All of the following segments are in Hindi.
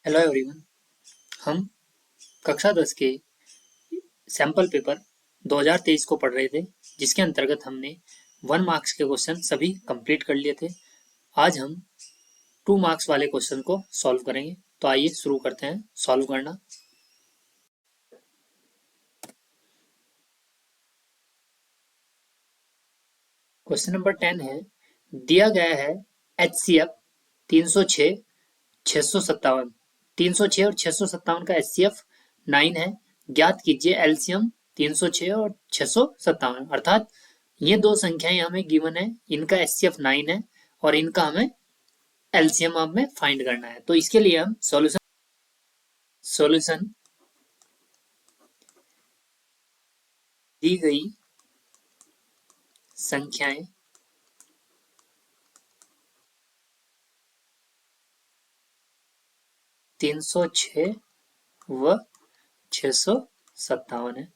Hello everyone. हम कक्षा 10 के सैंपल पेपर 2023 को पढ़ रहे थे, जिसके अंतर्गत हमने 1 मार्क्स के क्वेश्चन सभी कंप्लीट कर लिए थे। आज हम 2 मार्क्स वाले क्वेश्चन को सॉल्व करेंगे। तो आइए शुरू करते हैं सॉल्व करना। क्वेश्चन नंबर 10 है, दिया गया है HCF 306 657 306 और 657 का HCF 9 है। ज्ञात कीजिए एलसीएम 306 और 657, अर्थात ये दो संख्याएं हमें गिवन है, इनका HCF 9 है और इनका हमें एलसीएम हमें फाइंड करना है। तो इसके लिए हम सॉल्यूशन दी गई संख्याएं तीन सौ छः व 657 है।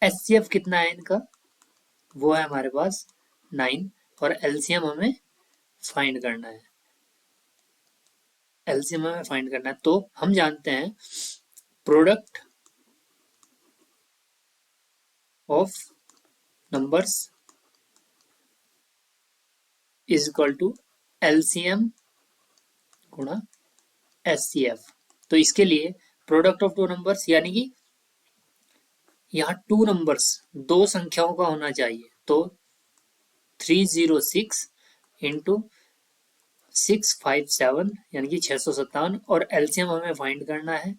HCF कितना है इनका, वो है हमारे पास 9 और एलसीएम हमें फाइंड करना है। एलसीएम हमें फाइंड करना है, तो हम जानते हैं product of numbers is equal to LCM गुणा HCF। तो इसके लिए प्रोडक्ट ऑफ टू नंबर्स यानी कि यहाँ टू नंबर्स दो संख्याओं का होना चाहिए, तो 306 इंटू 657 यानी कि 657 और एलसीएम हमें फाइंड करना है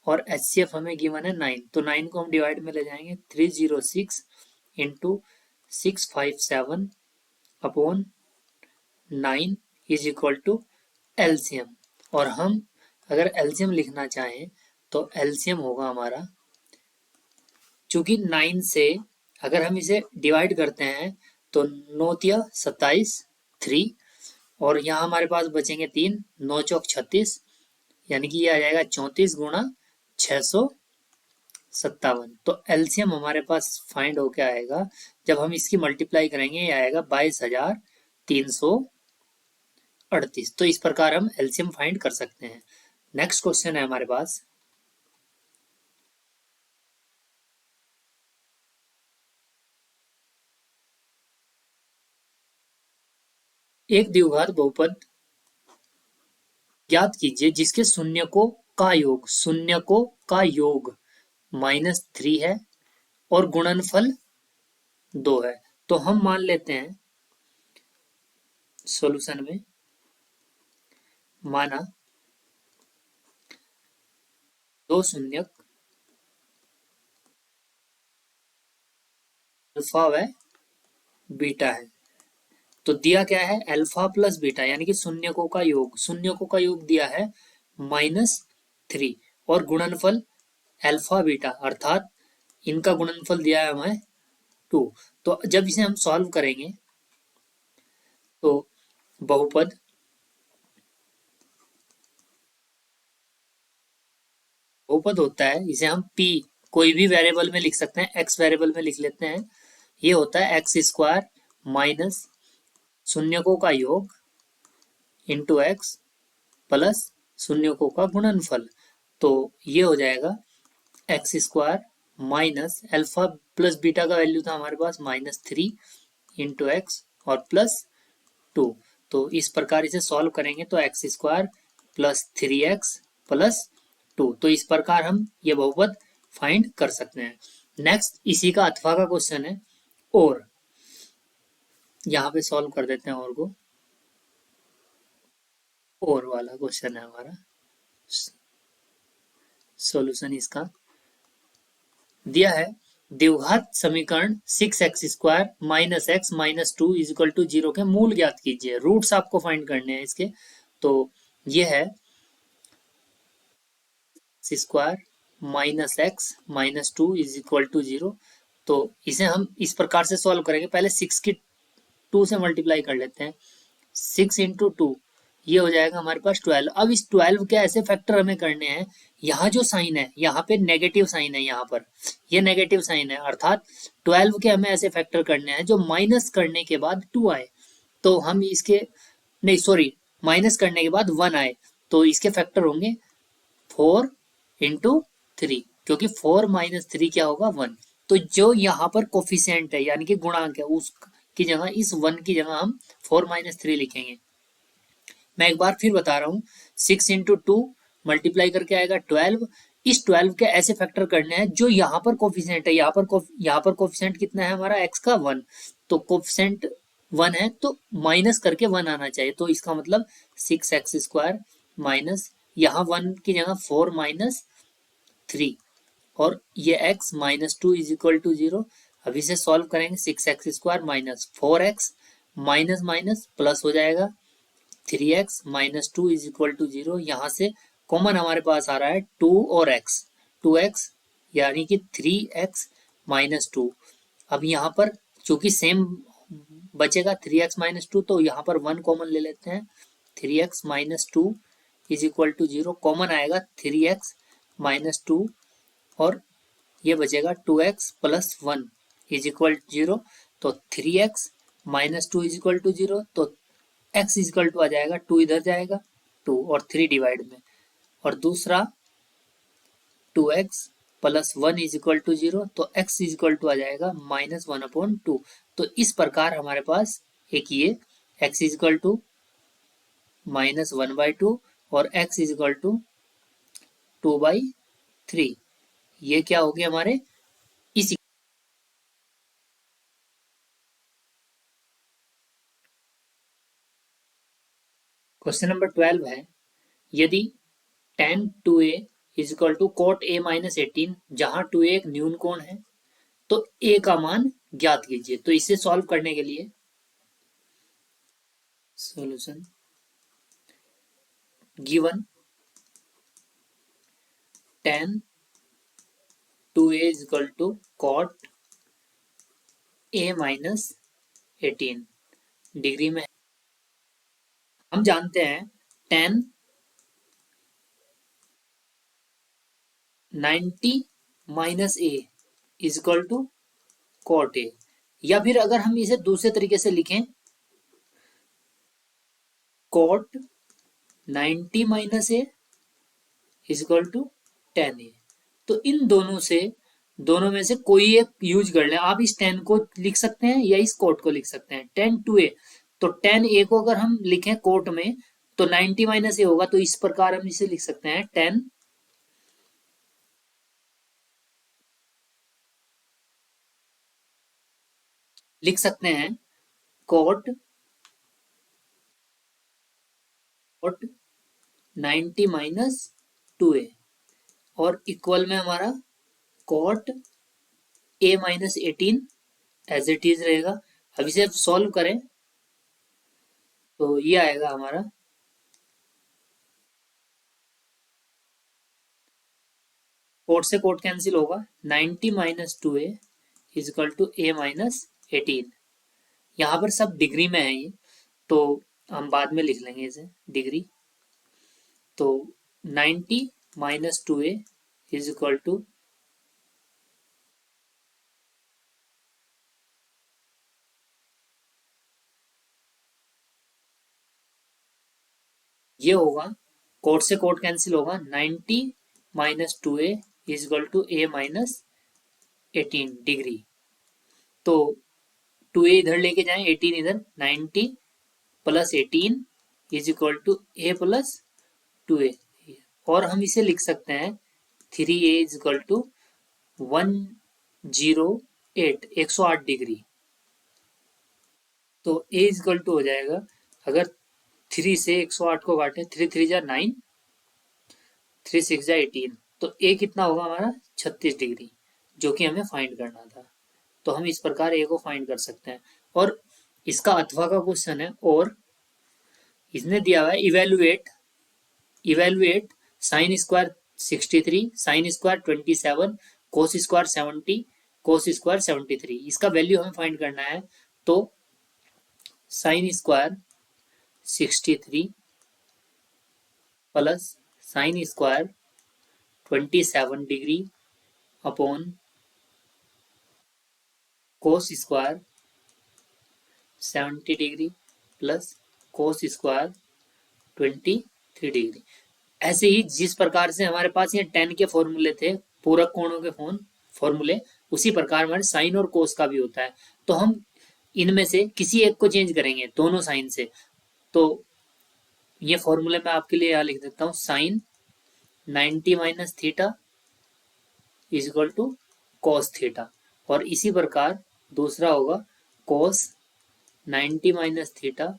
और HCF हमें गिवन है 9, तो 9 को हम डिवाइड में ले जाएंगे। 306 into 657 upon 9 is equal to LCM. और हम अगर एलसीएम लिखना चाहें तो एलसीएम होगा हमारा, चूंकि 9 से अगर हम इसे डिवाइड करते हैं तो 9 तिया 27 3 और यहाँ हमारे पास बचेंगे 3, 9 चौक 36 यानी कि ये आ जाएगा 34 गुणा 657। तो एलसीएम हमारे पास फाइंड होके आएगा, जब हम इसकी मल्टीप्लाई करेंगे ये आएगा 22,338। तो इस प्रकार हम एलसीएम फाइंड कर सकते हैं। नेक्स्ट क्वेश्चन है हमारे पास, एक द्विघात बहुपद ज्ञात कीजिए जिसके शून्य का योग -3 है और गुणनफल 2 है। तो हम मान लेते हैं सॉल्यूशन में, माना दो शून्य अल्फा व बीटा है। तो दिया क्या है, अल्फा प्लस बीटा यानी कि शून्यकों का योग दिया है -3 और गुणनफल अल्फा बीटा अर्थात इनका गुणनफल दिया है हमें 2। तो जब इसे हम सॉल्व करेंगे तो बहुपद होता है, इसे हम p कोई भी वेरिएबल में लिख सकते हैं, x वेरिएबल में लिख लेते हैं। ये होता है x² माइनस शून्यकों का योग इंटू x प्लस शून्यकों का गुणनफल। तो ये हो जाएगा x² minus alpha plus beta का वैल्यू था हमारे पास -3 इंटू एक्स और प्लस 2। तो इस प्रकार इसे सॉल्व करेंगे तो x² प्लस 3x प्लस 2। तो इस प्रकार हम ये बहुपद फाइंड कर सकते हैं। नेक्स्ट इसी का अथवा का क्वेश्चन है, और यहाँ पे सॉल्व कर देते हैं और वाला क्वेश्चन है हमारा। सॉल्यूशन इसका दिया है, द्विघात समीकरण 6x² minus X minus 2 is equal to 0 के मूल ज्ञात कीजिए। रूट्स आपको फाइंड करने हैं इसके। तो ये है x² minus X minus 2 is equal to 0। तो इसे हम इस प्रकार से सॉल्व करेंगे, पहले 6 की 2 से मल्टीप्लाई कर लेते हैं। 6 इंटू 2 ये हो जाएगा हमारे पास 12। अब इस 12 के ऐसे फैक्टर हमें करने हैं, यहाँ जो साइन है यहाँ पे नेगेटिव साइन है, यहाँ पर ये नेगेटिव साइन है, अर्थात 12 के हमें ऐसे फैक्टर करने हैं जो माइनस करने के बाद 2 आए। तो हम इसके नहीं सॉरी माइनस करने के बाद 1 आए, तो इसके फैक्टर होंगे 4 इंटू 3, क्योंकि 4 माइनस 3 क्या होगा 1। तो जो यहाँ पर कोफिशिएंट है यानी कि गुणांक है उसकी जगह इस 1 की जगह हम 4 माइनस 3 लिखेंगे। मैं एक बार फिर बता रहा हूँ, 6 इंटू 2 मल्टीप्लाई करके आएगा 12। इस 12 के ऐसे फैक्टर करने हैं जो यहाँ पर कोफिशिएंट है, यहाँ पर कोफिशिएंट कितना है हमारा x का 1, तो कोफिशिएंट 1 है तो माइनस करके 1 आना चाहिए। तो इसका मतलब 6x² माइनस यहाँ 1 की जगह 4 माइनस 3 और ये x minus 2 is equal to 0। अब इसे सॉल्व करेंगे, 6x² minus 4x minus minus plus हो जाएगा 3x minus 2 is equal to 0। यहाँ से कॉमन हमारे पास आ रहा है 2 और x, 2x यानी कि 3x माइनस 2। अब यहाँ पर चूंकि सेम बचेगा 3x माइनस 2, तो यहाँ पर 1 कॉमन ले लेते हैं, 3x minus 2 is equal to 0। Common आएगा 3x माइनस 2 और ये बचेगा 2x plus 1 is equal to 0। तो 3x minus 2 is equal to 0, तो x इज इक्वल टू आ जाएगा 2, इधर जाएगा 2 और 3 डिवाइड में, और दूसरा 2x plus 1 is equal to 0, तो x इज इक्वल टू आ जाएगा माइनस 1/2। तो इस प्रकार हमारे पास एक ये x is equal to minus 1/2 और x इज इक्वल टू 2/3, ये क्या हो गया हमारे इस। क्वेश्चन नंबर 12 है, यदि tan 2a is equal to cot a minus 18, जहां 2a एक न्यून कोण है, तो a का मान ज्ञात कीजिए। तो इसे सॉल्व करने के लिए solution given tan 2a is equal to cot a minus 18 degree में। हम जानते हैं tan 90 minus a is equal to cot a, या फिर अगर हम इसे दूसरे तरीके से लिखें cot 90 minus a is equal to tan a। तो इन दोनों में से कोई एक यूज कर लें। आप इस tan को लिख सकते हैं या इस cot को लिख सकते हैं। tan 2a, तो tan a को अगर हम लिखें cot में तो 90 माइनस a होगा, तो इस प्रकार हम इसे लिख सकते हैं tan लिख सकते हैं cot 90 माइनस 2a और इक्वल में हमारा cot a minus 18 as it is रहेगा। अब इसे सॉल्व करें तो ये आएगा हमारा कोट से कोट कैंसिल होगा, 90 minus 2a is equal to a minus 18। यहाँ पर सब डिग्री में है ये, तो हम बाद में लिख लेंगे इसे डिग्री। तो 90 minus 2a is equal to ये होगा, कोट से कोट कैंसिल होगा, 90 minus 2a is equal to a minus 18 degree. तो 2a इधर लेके जाएं, 18 इधर, 90 plus 18 is equal to a plus 2a, और हम इसे लिख सकते हैं 3a is equal to 108 108 degree. तो a इज इक्वल टू हो जाएगा, अगर 3 से 108 को काटे, 3 3 जा 9, 3 6 जा 18, तो a कितना होगा हमारा 36 डिग्री, जो कि हमें फाइंड करना था। तो हम इस प्रकार a को फाइंड कर सकते हैं। और इसका अथवा का क्वेश्चन है, और इसने दिया हुआ है evaluate sine square 63, sine square 27, cos square 70, cos square 73, इसका वैल्यू हमें फाइंड करना है। तो sine square 63 plus sine square 27 degree upon cos square 70 degree plus cos square 23 degree. ऐसे ही जिस प्रकार से हमारे पास ये टेन के फॉर्मूले थे, पूरक कोणों के फॉर्मूले, उसी प्रकार हमारे साइन और कोस का भी होता है। तो हम इनमें से किसी एक को चेंज करेंगे, दोनों साइन से। तो ये फॉर्मूले मैं आपके लिए यहाँ लिख देता हूँ, sin 90 minus theta is equal to cos theta. और इसी प्रकार दूसरा होगा cos 90 minus theta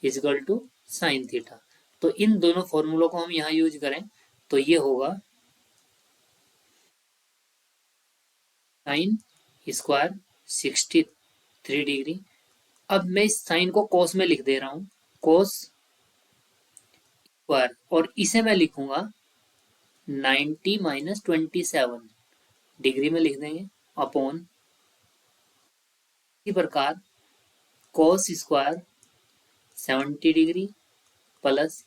is equal to sin theta. तो इन दोनों फॉर्मूलों को हम यहाँ यूज करें तो ये होगा साइन स्क्वायर 63 डिग्री। अब मैं इस साइन को कोस में लिख दे रहा हूँ, कोस स्क्वायर, और इसे मैं लिखूंगा 90 माइनस 27 डिग्री में लिख देंगे, अपॉन इसी प्रकार कोस स्क्वायर 70 डिग्री प्लस,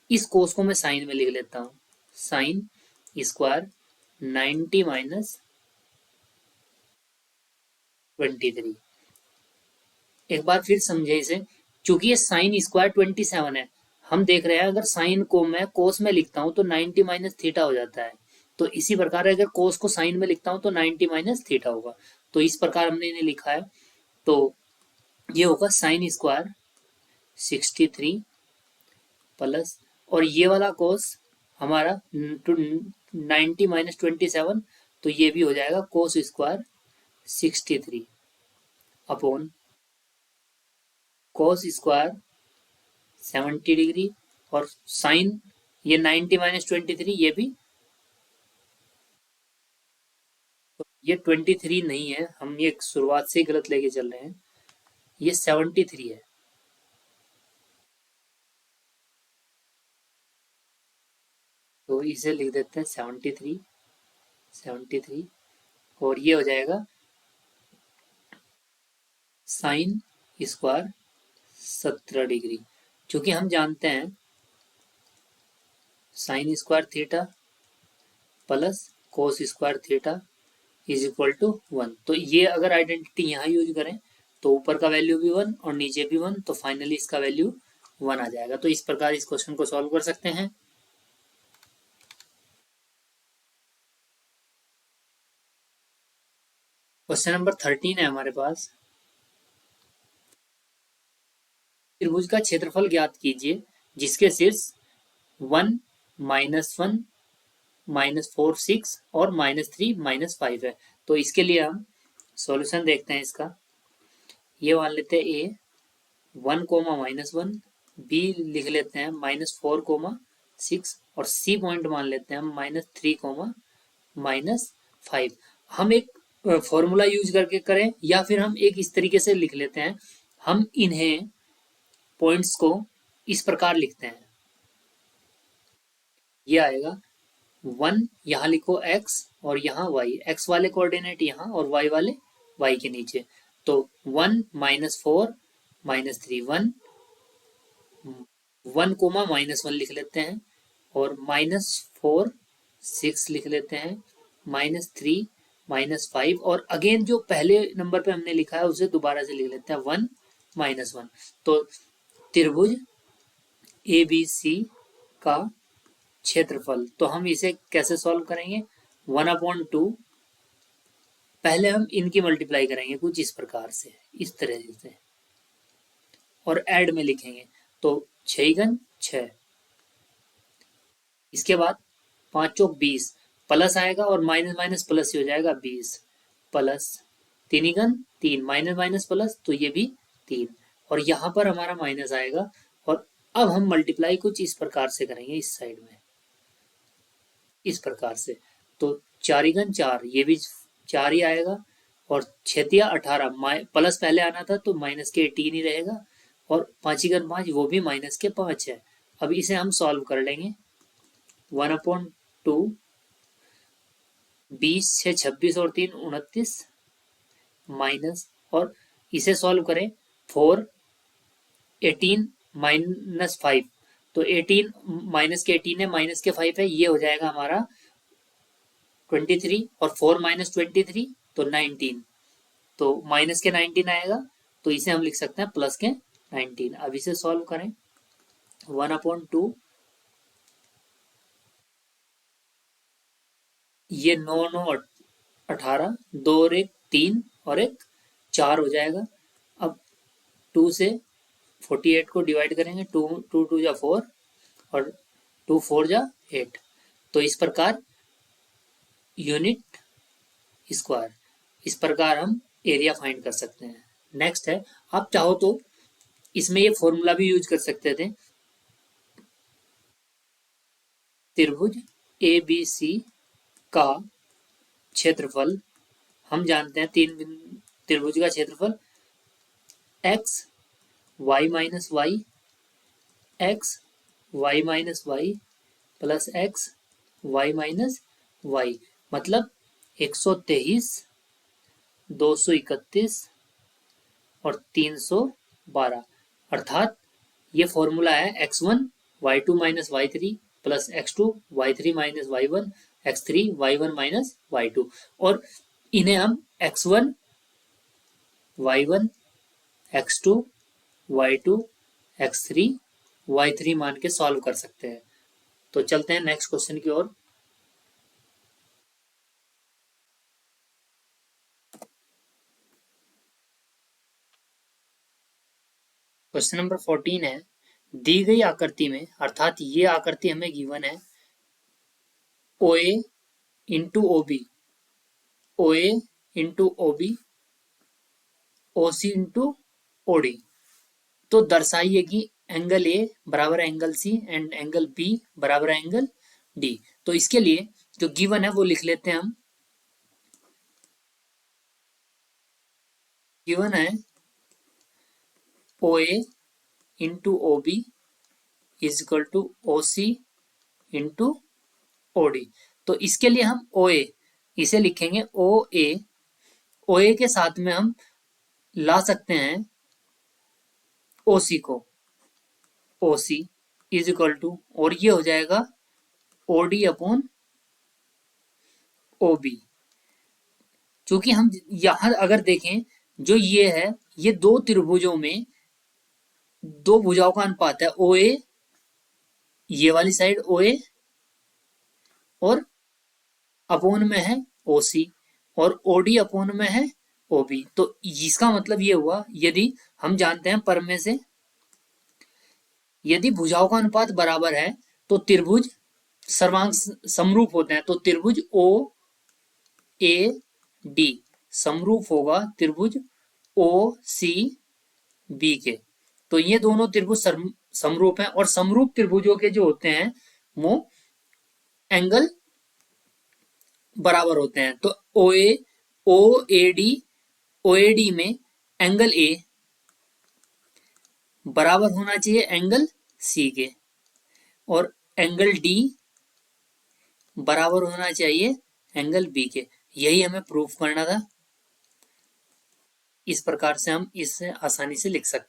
इस कोस को मैं साइन में लिख लेता हूँ, साइन स्क्वायर 90 माइनस 23। एक बार फिर समझे इसे, चूंकि ये साइन स्क्वायर 27 है, हम देख रहे हैं अगर साइन को मैं कोस में लिखता हूं तो 90 माइनस थीटा हो जाता है। तो इसी प्रकार अगर कोस को साइन में लिखता हूं तो 90 माइनस थीटा होगा। तो इस प्रकार हमने इन्हें लिखा है। तो ये होगा साइन स्क्वायर 63 प्लस, और ये वाला कोस हमारा 90 माइनस 27, तो ये भी हो जाएगा cos square 63 upon cos square 70 degree, और साइन ये 90 माइनस 23, ये भी, तो ये 23 नहीं है, हम ये शुरुआत से ही गलत लेके चल रहे हैं, ये 73 है। तो इसे लिख देते हैं 73, और ये हो जाएगा साइन स्क्वायर 17 डिग्री। क्योंकि हम जानते हैं sin square theta plus cos square theta is equal to 1। तो ये अगर आइडेंटिटी यहाँ यूज करें तो ऊपर का वैल्यू भी 1 और नीचे भी 1, तो फाइनली इसका वैल्यू 1 आ जाएगा। तो इस प्रकार इस क्वेश्चन को सॉल्व कर सकते हैं। क्वेश्चन नंबर 13 है हमारे पास, त्रिभुज का क्षेत्रफल ज्ञात कीजिए जिसके शीर्ष 1 -1 -4 6 और -3 -5 है। तो इसके लिए हम सॉल्यूशन देखते हैं इसका। ये मान लेते हैं ए 1 कोमा -1, बी लिख लेते हैं -4 कोमा 6, और सी पॉइंट मान लेते हैं हम -3 कोमा -5। हम एक फॉर्मूला यूज करके करें या फिर हम एक इस तरीके से लिख लेते हैं, हम इन्हें पॉइंट्स को इस प्रकार लिखते हैं। ये आएगा 1, यहाँ लिखो x और यहाँ y, x वाले कोऑर्डिनेट यहाँ और y वाले y के नीचे। तो 1 -4 -3 1 कोमा -1 लिख लेते हैं, और -4 6 लिख लेते हैं, -3 -5, और अगेन जो पहले नंबर पे हमने लिखा है उसे दोबारा से लिख लेते हैं 1 -1। तो त्रिभुज ABC का क्षेत्रफल, तो हम इसे कैसे सॉल्व करेंगे, 1/2, पहले हम इनकी मल्टीप्लाई करेंगे कुछ इस प्रकार से, इस तरह से, और ऐड में लिखेंगे। तो 6 6, इसके बाद 5 चौक 20, प्लस आएगा और माइनस माइनस प्लस ही हो जाएगा 20, प्लस 3 3, माइनस माइनस प्लस, तो ये भी 3, और यहाँ पर हमारा माइनस आएगा। और अब हम मल्टीप्लाई कुछ इस प्रकार से करेंगे, इस साइड में इस प्रकार से। तो 4 4, ये भी 4 ही आएगा, और 6 18, प्लस पहले आना था तो माइनस के 18 ही रहेगा, और 5 5, वो भी माइनस के 5 है। अब इसे हम सॉल्व कर लेंगे, 1/2, 20 6 26 और 3 29, माइनस, और इसे सॉल्व करें 4 18 -5, तो 18 माइनस के 18 है, माइनस के 5 है, ये हो जाएगा हमारा 23, और 4 -23 तो 19, तो माइनस के 19 आएगा, तो इसे हम लिख सकते हैं प्लस के 19। अब इसे सॉल्व करें, 1/2 ये 9 9 18, 2 और 1 3 और 1 4 हो जाएगा। अब 2 से 48 को डिवाइड करेंगे, 2 2 2 जा 4 और 2 4 जा 8। तो इस प्रकार यूनिट स्क्वायर, इस प्रकार हम एरिया फाइंड कर सकते हैं। नेक्स्ट है, आप चाहो तो इसमें ये फॉर्मूला भी यूज कर सकते थे। त्रिभुज ए बी सी का क्षेत्रफल, हम जानते हैं त्रिभुज का क्षेत्रफल X Y minus Y, X Y minus Y plus X Y minus Y, मतलब 123, 231 और 312। अर्थात ये फॉर्मूला है x1 y2 minus y3 plus x2 y3 minus y1 x3 y1 minus y2। और इन्हें हम x1 y1 x2 y2 x3 y3 मान के सॉल्व कर सकते हैं। तो चलते हैं नेक्स्ट क्वेश्चन की ओर। क्वेश्चन नंबर 14 है, दी गई आकृति में, अर्थात ये आकृति हमें गिवन है O A into O B, O A into O B, O C into O D. तो दर्शाइए कि एंगल ए बराबर angle C and angle B बराबर एंगल डी। तो इसके लिए जो गिवन है वो लिख लेते हैं हम। गिवन है O A into O B is equal to O C into O D. तो इसके लिए हम ओ ए इसे लिखेंगे ओ ए के साथ में हम ला सकते हैं ओ सी को, O C is equal to, और ये हो जाएगा O D upon O B. क्योंकि हम यहां अगर देखें, जो ये है, ये दो त्रिभुजों में दो भुजाओं का अनुपात है ओ ए, ये वाली साइड ओ ए और अपोन में है ओ सी, और ओ डी अपोन में है ओ बी। तो इसका मतलब ये हुआ, यदि हम जानते हैं पर में से, यदि भुजाओं का अनुपात बराबर है तो त्रिभुज सर्वांग समरूप होते हैं। तो त्रिभुज ओ ए डी समरूप होगा त्रिभुज ओ सी बी के। तो ये दोनों त्रिभुज समरूप हैं, और समरूप त्रिभुजों के जो होते हैं वो एंगल बराबर होते हैं। तो ओ ए डी में एंगल ए बराबर होना चाहिए एंगल सी के, और एंगल डी बराबर होना चाहिए एंगल बी के। यही हमें प्रूफ करना था। इस प्रकार से हम इसे आसानी से लिख सकते हैं।